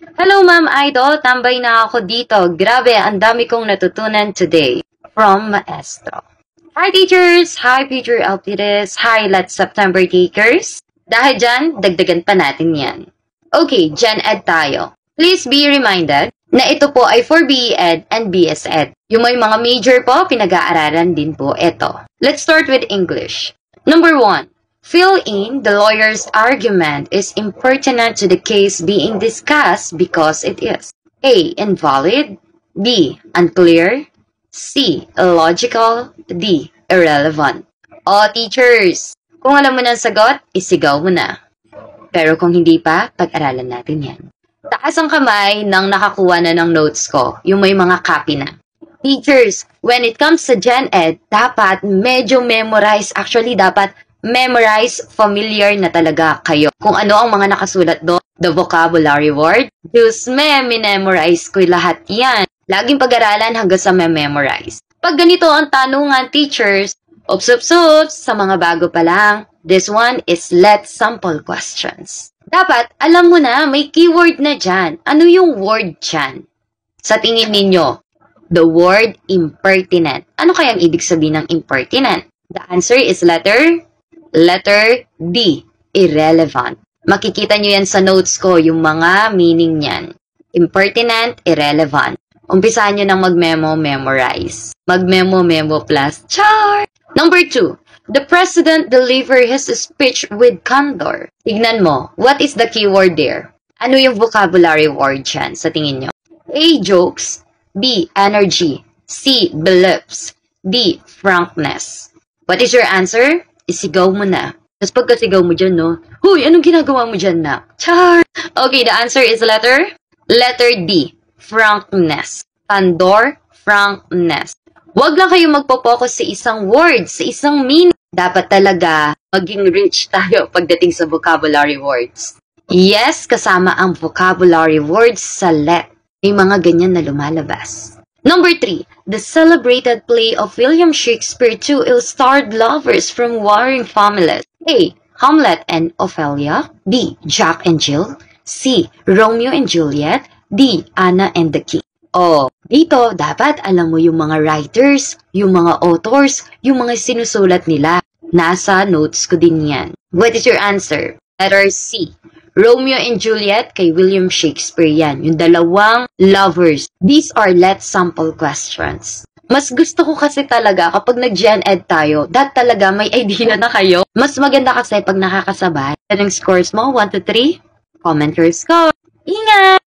Hello, Ma'am Idol. Tambay na ako dito. Grabe, ang dami kong natutunan today from Maestro. Hi, teachers! Hi, future LPDs! Hi, Let's September takers! Dahil dyan, dagdagan pa natin yan. Okay, Gen Ed tayo. Please be reminded na ito po ay for BE Ed and BS Ed. Yung may mga major po, pinag-aaralan din po ito. Let's start with English. Number 1. Fill in the lawyer's argument is impertinent to the case being discussed because it is A. Invalid, B. Unclear, C. Illogical, D. Irrelevant. O teachers, kung alam mo na ang sagot, isigaw mo na. Pero kung hindi pa, pag-aralan natin yan. Taas ang kamay nang nakakuha na ng notes ko, yung may mga copy na. Teachers, when it comes to Gen Ed, dapat medyo memorize. Actually, dapat memorize, familiar na talaga kayo. Kung ano ang mga nakasulat doon, the vocabulary word. Diyos me, minemorize ko lahat yan. Laging pag-aralan hanggang sa memorize. Pag ganito ang tanungan, teachers, ups, sa mga bago pa lang, this one is let's sample questions. Dapat, alam mo na, may keyword na dyan. Ano yung word dyan? Sa tingin ninyo, the word impertinent. Ano kayang ibig sabihin ng impertinent? The answer is letter D, irrelevant. Makikita nyo yan sa notes ko, yung mga meaning niyan. Impertinent, irrelevant. Umpisahan nyo ng mag-memo, memorize. Mag-memo plus. Char! Number 2. The president delivered his speech with candor. Tignan mo, what is the keyword there? Ano yung vocabulary word dyan sa tingin nyo? A. Jokes, B. Energy, C. Beliefs, D. Frankness. What is your answer? Isigaw mo na. Tapos pagkasigaw mo dyan, no? Huy, anong ginagawa mo dyan na? Char! Okay, the answer is letter D. Frankness. Candor, frankness. Huwag lang kayo magpo-focus sa isang word, sa isang meaning. Dapat talaga maging rich tayo pagdating sa vocabulary words. Yes, kasama ang vocabulary words sa let. May mga ganyan na lumalabas. Number 3. The celebrated play of William Shakespeare two ill-starred lovers from warring families. A. Hamlet and Ophelia. B. Jack and Jill. C. Romeo and Juliet. D. Anna and the King. O, dito dapat alam mo yung mga writers, yung mga authors, yung mga sinusulat nila. Nasa notes ko din yan. What is your answer? Letter C. Romeo and Juliet kay William Shakespeare yan. Yung dalawang lovers. These are let's sample questions. Mas gusto ko kasi talaga kapag nag-Gen Ed tayo, that talaga may idea na kayo. Mas maganda kasi pag nakakasabay. Anong scores mo? 1 to 3? Comment your score. Ingat!